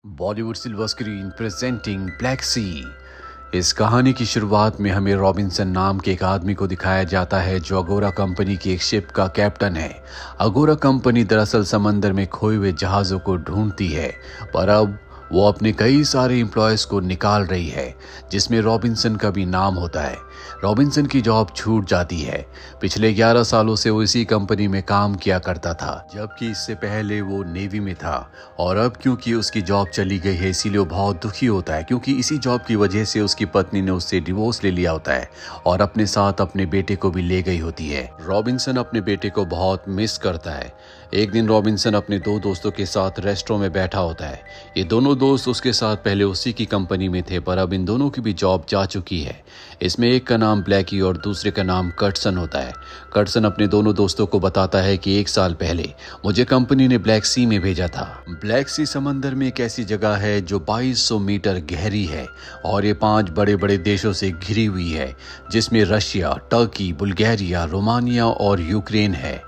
Bollywood silver screen presenting Black Sea. इस कहानी की शुरुआत में हमें रॉबिन्सन नाम के एक आदमी को दिखाया जाता है जो अगोरा कंपनी की एक शिप का कैप्टन है। अगोरा कंपनी दरअसल समंदर में खोए हुए जहाज़ों को ढूंढती है, पर अब वो अपने कई सारे एम्प्लॉयज़ को निकाल रही है, जिसमें रॉबिन्सन का भी नाम होता है। रॉबिन्सन की जॉब छूट जाती है। पिछले 11 सालों से वो इसी कंपनी में काम किया करता था, जबकि इससे पहले वो नेवी में था। और अब क्योंकि उसकी जॉब चली गई है, इसीलिए वो बहुत दुखी होता है, क्योंकि इसी जॉब की वजह से उसकी पत्नी ने उससे डिवोर्स ले लिया होता है और अपने साथ अपने बेटे को भी ले गई होती है। रॉबिन्सन अपने बेटे को बहुत मिस करता है। एक दिन रॉबिन्सन अपने दो दोस्तों के साथ रेस्टोरेंट में बैठा होता है। ये दोनों दोस्त उसके साथ पहले उसी की कंपनी में थे, पर अब इन दोनों की भी जॉब जा चुकी है। इसमें एक का नाम ब्लैकी और दूसरे का नाम कर्टसन होता है। कर्टसन अपने दोनों दोस्तों को बताता है कि 1 साल पहले मुझे कंपनी ने ब्लैक सी में भेजा था। ब्लैक सी समंदर में एक ऐसी जगह है जो 2200 मीटर गहरी है और ये 5 बड़े बड़े देशों से घिरी हुई है, जिसमें रशिया, टर्की, बुल्गारिया, रोमानिया और यूक्रेन है।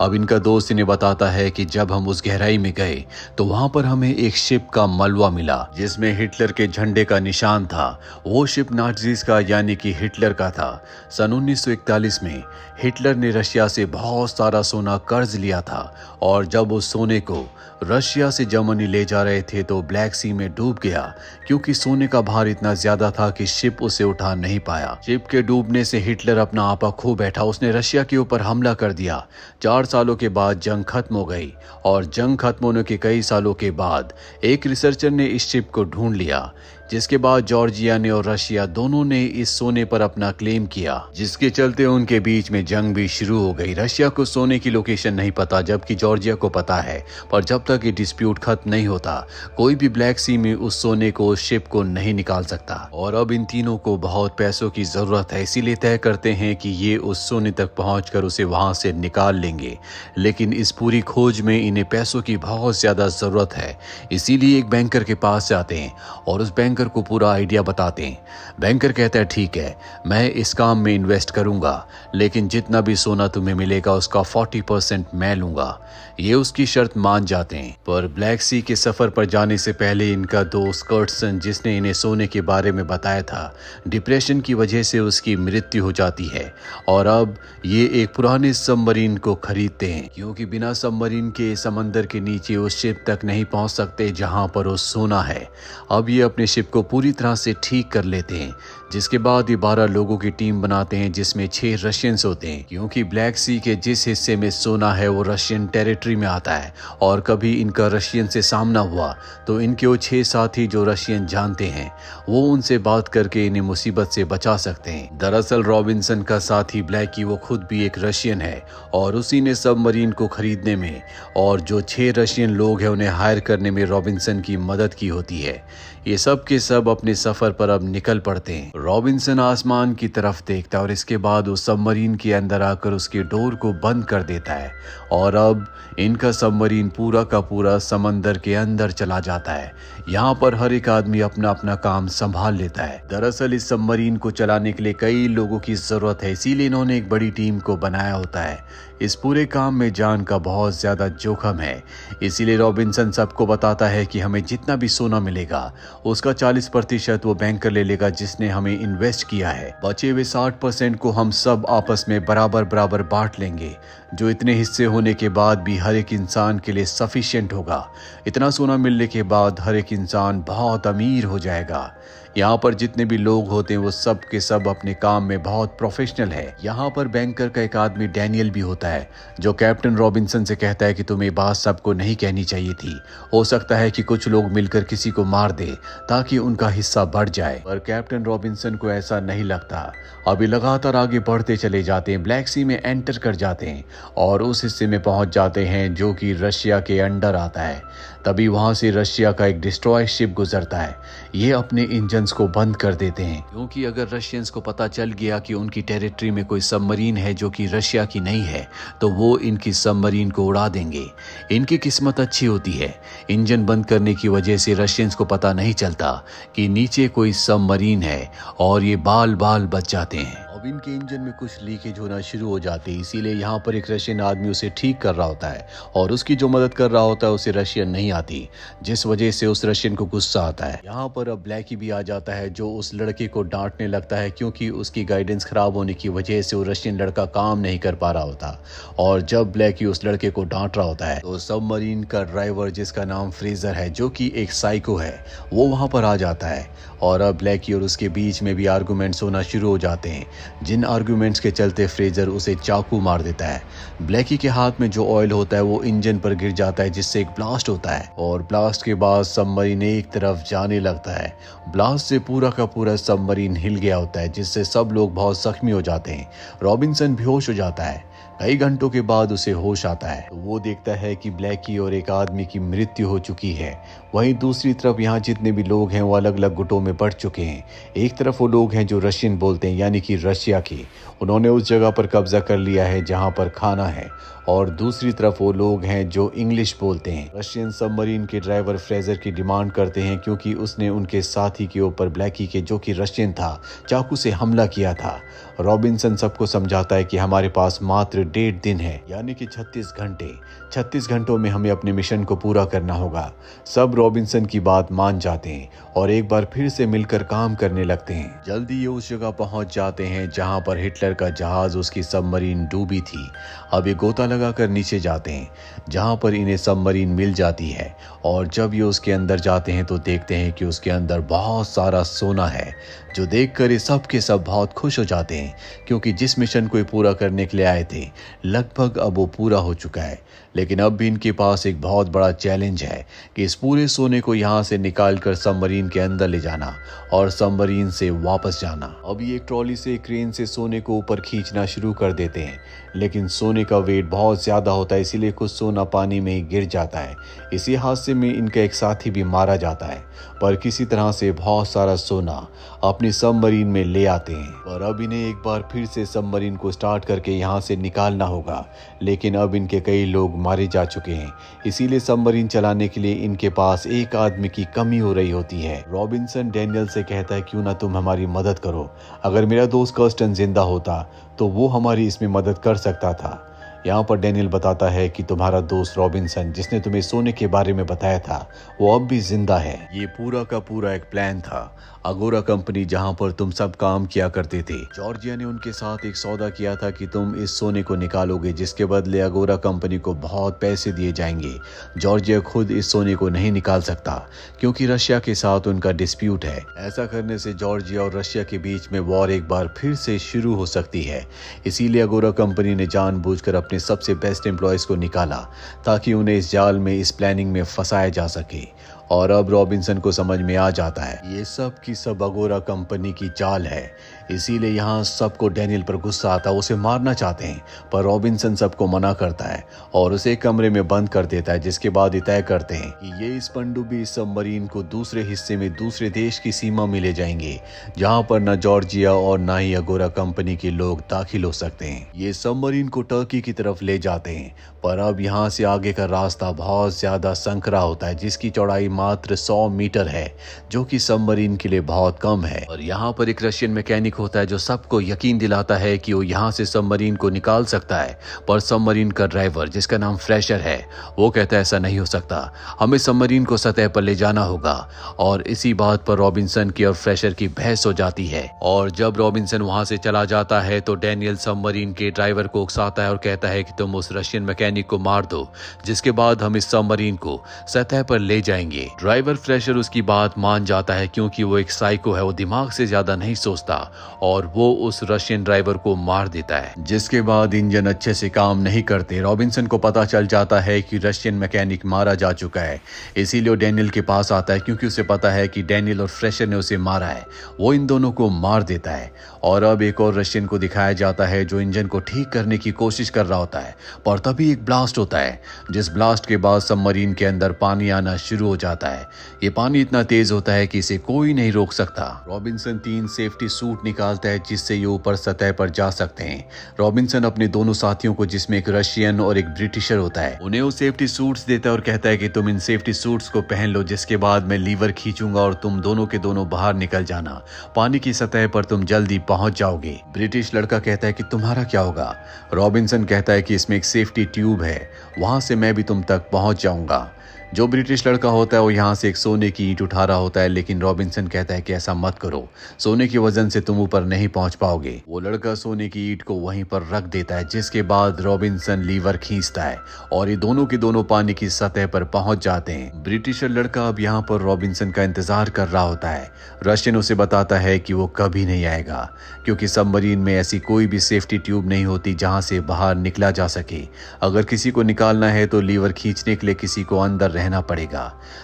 अब इनका दोस्त इन्हें बताता है कि जब हम उस गहराई में गए तो वहां पर हमें एक शिप का मलबा मिला, जिसमें हिटलर के झंडे का निशान था। वो शिप नाज़ीज़ का यानी कि हिटलर का था। सन 1941 में हिटलर ने रशिया से बहुत सारा सोना कर्ज लिया था, और जब उस सोने को रशिया से जर्मनी ले जा रहे थे तो ब्लैक सी में डूब गया, क्योंकि सोने का भार इतना ज्यादा था कि शिप उसे उठा नहीं पाया। शिप के डूबने से हिटलर अपना आपा खो बैठा। उसने रशिया के ऊपर हमला कर दिया। 4 सालों के बाद जंग खत्म हो गई, और जंग खत्म होने के कई सालों के बाद एक रिसर्चर ने इस शिप को ढूंढ लिया, जिसके बाद जॉर्जिया ने और रशिया दोनों ने इस सोने पर अपना क्लेम किया, जिसके चलते उनके बीच में जंग भी शुरू हो गई। रशिया को सोने की लोकेशन नहीं पता, जबकि जॉर्जिया को पता है, पर जब तक ये डिस्प्यूट खत्म नहीं होता कोई भी ब्लैक सी में उस सोने को, उस शिप को नहीं निकाल सकता। और अब इन तीनों को बहुत पैसों की जरूरत है, इसीलिए तय करते हैं कि ये उस सोने तक पहुंचकर उसे वहां से निकाल लेंगे। लेकिन इस पूरी खोज में इन्हें पैसों की बहुत ज्यादा जरूरत है, इसीलिए एक बैंकर के पास जाते हैं और उस बैंकर को पूरा आइडिया बताते हैं। बैंकर कहता है, ठीक है, मैं इस काम में इन्वेस्ट करूंगा, लेकिन जितना भी सोना तुम्हें मिलेगा उसका 40% मैं लूंगा। ये उसकी शर्त मान जाते हैं। पर ब्लैक सी के सफर पर जाने से पहले इनका दोस्त कर्टसन, जिसने इन्हें सोने के बारे में बताया था, डिप्रेशन की वजह से उसकी मृत्यु हो जाती है। और अब ये एक पुराने सबमरीन को खरीदते हैं, क्योंकि बिना सबमरीन के समंदर के नीचे उस शिप तक नहीं पहुंच सकते जहां पर वो सोना है। अब ये अपने शिप को पूरी तरह से ठीक कर लेते हैं, जिसके बाद ये 12 लोगों की टीम बनाते हैं, जिसमें 6 रशियंस होते हैं, क्योंकि ब्लैक सी के जिस हिस्से में सोना है वो रशियन टेरिटरी में आता है, और कभी इनका रशियन से सामना हुआ तो इनके वो 6 साथी जो रशियन जानते हैं वो उनसे बात करके इन्हें मुसीबत से बचा सकते हैं। दरअसल रॉबिन्सन का साथी ब्लैकी वो खुद भी एक रशियन है, और उसी ने सबमरीन को खरीदने में और जो 6 रशियन लोग हैं उन्हें हायर करने में रॉबिन्सन की मदद की होती है। ये सब के सब अपने सफर पर अब निकल पड़ते हैं। रॉबिन्सन आसमान की तरफ देखता है और इसके बाद वो सबमरीन के अंदर आकर उसके डोर को बंद कर देता है, और अब इनका सबमरीन पूरा का पूरा समंदर के अंदर चला जाता है। यहाँ पर हर एक आदमी अपना अपना काम संभाल लेता है। दरअसल इस सबमरीन को चलाने के लिए कई लोगों की जरूरत है, इसीलिए इन्होंने एक बड़ी टीम को बनाया होता है। इस पूरे काम में जान का बहुत ज्यादा जोखिम है, इसीलिए रॉबिन्सन सबको बताता है कि हमें जितना भी सोना मिलेगा उसका 40% वो बैंकर ले लेगा जिसने हमें इन्वेस्ट किया है। बचे हुए 60% को हम सब आपस में बराबर बराबर बांट लेंगे, जो इतने हिस्से होने के बाद भी हर एक इंसान के लिए सफिशिएंट होगा। इतना सोना मिलने के बाद हर एक इंसान बहुत अमीर हो जाएगा। यहाँ पर जितने भी लोग होते हैं वो सब के सब अपने काम में बहुत प्रोफेशनल है। यहाँ पर बैंकर का एक आदमी डैनियल भी होता है, जो कैप्टन रॉबिन्सन से कहता है कि तुम्हें बात सबको नहीं कहनी चाहिए थी, हो सकता है कि कुछ लोग मिलकर किसी को मार दे ताकि उनका हिस्सा बढ़ जाए। पर कैप्टन रॉबिन्सन को ऐसा नहीं लगता। अभी लगातार आगे बढ़ते चले जाते हैं, ब्लैक सी में एंटर कर जाते हैं और उस हिस्से में पहुंच जाते हैं जो कि रशिया के अंडर आता है। तभी वहां से रशिया का एक डिस्ट्रॉय शिप गुजरता है। ये अपने इंजन्स को बंद कर देते हैं, क्योंकि अगर रशियंस को पता चल गया कि उनकी टेरिटरी में कोई सबमरीन है जो कि रशिया की नहीं है, तो वो इनकी सबमरीन को उड़ा देंगे। इनकी किस्मत अच्छी होती है, इंजन बंद करने की वजह से रशियंस को पता नहीं चलता कि नीचे कोई सबमरीन है, और ये बाल बाल बच जाते हैं। अब इनके इंजन में कुछ लीकेज होना शुरू हो जाती है, इसीलिए यहाँ पर एक रशियन आदमी उसे ठीक कर रहा होता है और उसकी जो मदद कर रहा होता है उसे रशियन नहीं आती, जिस वजह से उस रशियन को गुस्सा आता है। यहाँ पर अब ब्लैकी भी आ जाता है जो उस लड़के को डांटने लगता है क्योंकि उसकी गाइडेंस खराब होने की वजह से वो रशियन लड़का काम नहीं कर पा रहा होता। और जब ब्लैकी उस लड़के को डांट रहा होता है तो सबमरीन का ड्राइवर जिसका नाम फ्रेजर है, जो कि एक साइको है, वो वहां पर आ जाता है और अब ब्लैकी और उसके बीच में भी आर्गुमेंट्स होना शुरू हो जाते हैं, जिन आर्गुमेंट्स के चलते फ्रेजर उसे चाकू मार देता है। ब्लैकी के हाथ में जो ऑयल होता है वो इंजन पर गिर जाता है, जिससे एक ब्लास्ट होता है और ब्लास्ट के बाद सबमरीन एक तरफ जाने लगता है। ब्लास्ट से पूरा का पूरा सबमरीन हिल गया होता है, जिससे सब लोग बहुत जख्मी हो जाते हैं। रॉबिन्सन बेहोश हो जाता है। कई घंटों के बाद उसे होश आता है तो वो देखता है कि ब्लैकी और एक आदमी की मृत्यु हो चुकी है। वहीं दूसरी तरफ यहाँ जितने भी लोग हैं वो अलग अलग गुटों में बढ़ चुके हैं। एक तरफ वो लोग हैं जो रशियन बोलते हैं, यानी कि रशिया के, उन्होंने उस जगह पर कब्जा कर लिया है जहाँ पर खाना है, और दूसरी तरफ वो लोग हैं जो इंग्लिश बोलते हैं। रशियन सबमरीन के ड्राइवर फ्रेजर की डिमांड करते हैं क्योंकि उसने उनके साथी के ऊपर ब्लैकी के, जो कि रशियन था, चाकू से हमला किया था। रॉबिन्सन सबको समझाता है कि हमारे पास मात्र 1.5 दिन है, यानी कि 36 घंटे। 36 घंटों में हमें अपने मिशन को पूरा करना होगा। सब रॉबिन्सन की बात मान जाते हैं और एक बार फिर से मिलकर काम करने लगते हैं। जल्दी ये उस जगह पहुंच जाते हैं जहां पर हिटलर का जहाज, उसकी सबमरीन डूबी थी। अब ये गोता लगाकर नीचे जाते हैं जहां पर इन्हें सबमरीन मिल जाती है और जब ये उसके अंदर जाते हैं तो देखते हैं कि उसके अंदर बहुत सारा सोना है, जो देखकर ये सब के सब बहुत खुश हो जाते हैं क्योंकि जिस मिशन को ये पूरा करने के लिए आए थे लगभग अब वो पूरा हो चुका है। लेकिन अब भी इनके पास एक बहुत बड़ा चैलेंज है कि इस पूरे सोने को यहाँ से निकालकर सबमरीन के अंदर ले जाना और सबमरीन से वापस जाना। अब ये एक ट्रॉली से, क्रेन से सोने को ऊपर खींचना शुरू कर देते हैं, लेकिन सोने का वेट बहुत ज्यादा होता है, इसीलिए कुछ सोना पानी में गिर जाता है। इसी हादसे में इनका एक साथी भी मारा जाता है, पर किसी तरह से बहुत सारा सोना अपनी सबमरीन में ले आते हैं। और अब इन्हें एक बार फिर से सबमरीन को स्टार्ट करके यहाँ से निकालना होगा, लेकिन अब इनके कई लोग मारे जा चुके हैं, इसीलिए सबमरीन चलाने के लिए इनके पास एक आदमी की कमी हो रही होती है। रॉबिन्सन डैनियल से कहता है क्यों ना तुम हमारी मदद करो, अगर मेरा दोस्त कर्स्टन जिंदा होता तो वो हमारी इसमें मदद कर सकता था। यहाँ पर डैनियल बताता है कि तुम्हारा दोस्त रॉबिन्सन, जिसने तुम्हें सोने के बारे में बताया था, वो अब भी जिंदा है। ये पूरा का पूरा एक प्लान था। अगोरा कंपनी जहाँ पर तुम सब काम किया करते थे, जॉर्जिया ने उनके साथ एक सौदा किया था कि तुम इस सोने को निकालोगे, जिसके बदले अगोरा कंपनी को बहुत पैसे दिए जाएंगे। जॉर्जिया खुद इस सोने को नहीं निकाल सकता क्योंकि रशिया के साथ उनका डिस्प्यूट है। ऐसा करने से जॉर्जिया और रशिया के बीच में वॉर एक बार फिर से शुरू हो सकती है। इसीलिए अगोरा कंपनी ने जानबूझकर अपने सबसे बेस्ट एम्प्लॉयज को निकाला ताकि उन्हें इस जाल में, इस प्लानिंग में फंसाया जा सके। और अब रॉबिन्सन को समझ में आ जाता है ये सब की सब अगोरा कंपनी की चाल है, इसीलिए यहाँ सबको डैनियल पर गुस्सा आता है, उसे मारना चाहते हैं, पर रॉबिन्सन सबको मना करता है और उसे कमरे में बंद कर देता है, जिसके बाद ये तय करते हैं कि ये इस पनडुब्बी सबमरीन को दूसरे हिस्से में, दूसरे देश की सीमा में ले जाएंगे, जहाँ पर न जॉर्जिया और न ही अगोरा कंपनी के लोग दाखिल हो सकते हैं। ये सबमरीन को टर्की की तरफ ले जाते हैं, पर अब यहाँ से आगे का रास्ता बहुत ज्यादा संकरा होता है, जिसकी चौड़ाई मात्र 100 मीटर है, जो कि सबमरीन के लिए बहुत कम है। और यहाँ पर एक रशियन मैकेनिक होता है जो सबको यकीन दिलाता है कि वो यहाँ से सबमरीन को निकाल सकता है, पर सबमरीन का ड्राइवर, जिसका नाम फ्रेशर है, वो कहता है ऐसा नहीं हो सकता, हमें सबमरीन को सतह पर ले जाना होगा। और इसी बात पर रॉबिन्सन की और फ्रेशर की बहस हो जाती है। और जब रॉबिन्सन वहां से चला जाता है तो डैनियल सबमरीन के ड्राइवर को उकसाता है और कहता है कि तुम उस रशियन मैकेनिक को मार दो, जिसके बाद हम इस सबमरीन को सतह पर ले जाएंगे। ड्राइवर फ्रेशर उसकी बात मान जाता है क्योंकि वो एक साइको है, वो दिमाग से ज्यादा नहीं सोचता, और वो उस रशियन ड्राइवर को मार देता है, जिसके बाद इंजन अच्छे से काम नहीं करते। रॉबिन्सन को पता चल जाता है कि रशियन मैकेनिक मारा जा चुका है, इसीलिए डैनियल के पास आता है क्योंकि उसे पता है कि डैनियल और फ्रेशर ने उसे मारा है। वो इन दोनों को मार देता है और अब एक और रशियन को दिखाया जाता है जो इंजन को ठीक करने की कोशिश कर रहा होता है, पर तभी एक ब्लास्ट होता है, जिस ब्लास्ट के बाद सबमरीन के अंदर पानी आना शुरू हो जाता है। जाता है। ये पानी इतना तेज होता है कि इसे कोई नहीं रोक सकता। रॉबिन्सन 3 सेफ्टी सूट निकालता है जिससे ये ऊपर सतह पर जा सकते हैं। रॉबिन्सन अपने दोनों साथियों को, जिसमें एक रशियन और एक ब्रिटिशर होता है, उन्हें वो सेफ्टी सूट्स देता है और कहता है कि तुम इन सेफ्टी सूट्स को पहन लो, जिसके बाद मैं लीवर खींचूंगा और तुम दोनों के दोनों बाहर निकल जाना। पानी की सतह पर तुम जल्दी पहुंच जाओगे। ब्रिटिश लड़का कहता है कि तुम्हारा क्या होगा? रॉबिन्सन कहता है कि इसमें एक सेफ्टी ट्यूब है, वहां से मैं भी तुम तक पहुंच जाऊंगा। जो ब्रिटिश लड़का होता है वो यहाँ से एक सोने की ईंट उठा रहा होता है, लेकिन रॉबिन्सन कहता है कि ऐसा मत करो, सोने के वजन से तुम ऊपर नहीं पहुंच पाओगे। वो लड़का सोने की ईंट को वहीं पर रख देता है, जिसके बाद रॉबिन्सन लीवर खींचता है और ये दोनों के दोनों पानी की सतह पर पहुंच जाते हैं। ब्रिटिशर लड़का अब यहाँ पर रॉबिन्सन का इंतजार कर रहा होता है। रशियन उसे बताता है कि वो कभी नहीं आएगा, क्योंकि सबमरीन में ऐसी कोई भी सेफ्टी ट्यूब नहीं होती जहां से बाहर निकला जा सके। अगर किसी को निकालना है तो लीवर खींचने के लिए किसी को अंदर रहना पड़ेगा।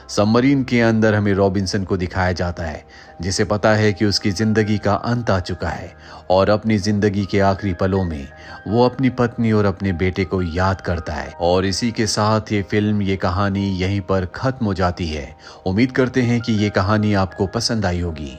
सबमरीन के अंदर हमें रॉबिन्सन को दिखाया जाता है, जिसे पता है कि उसकी जिंदगी का अंत आ चुका है और अपनी जिंदगी के आखिरी पलों में वो अपनी पत्नी और अपने बेटे को याद करता है। और इसी के साथ ये फिल्म, ये कहानी यहीं पर खत्म हो जाती है। उम्मीद करते हैं कि ये कहानी आपको पसंद आई होगी।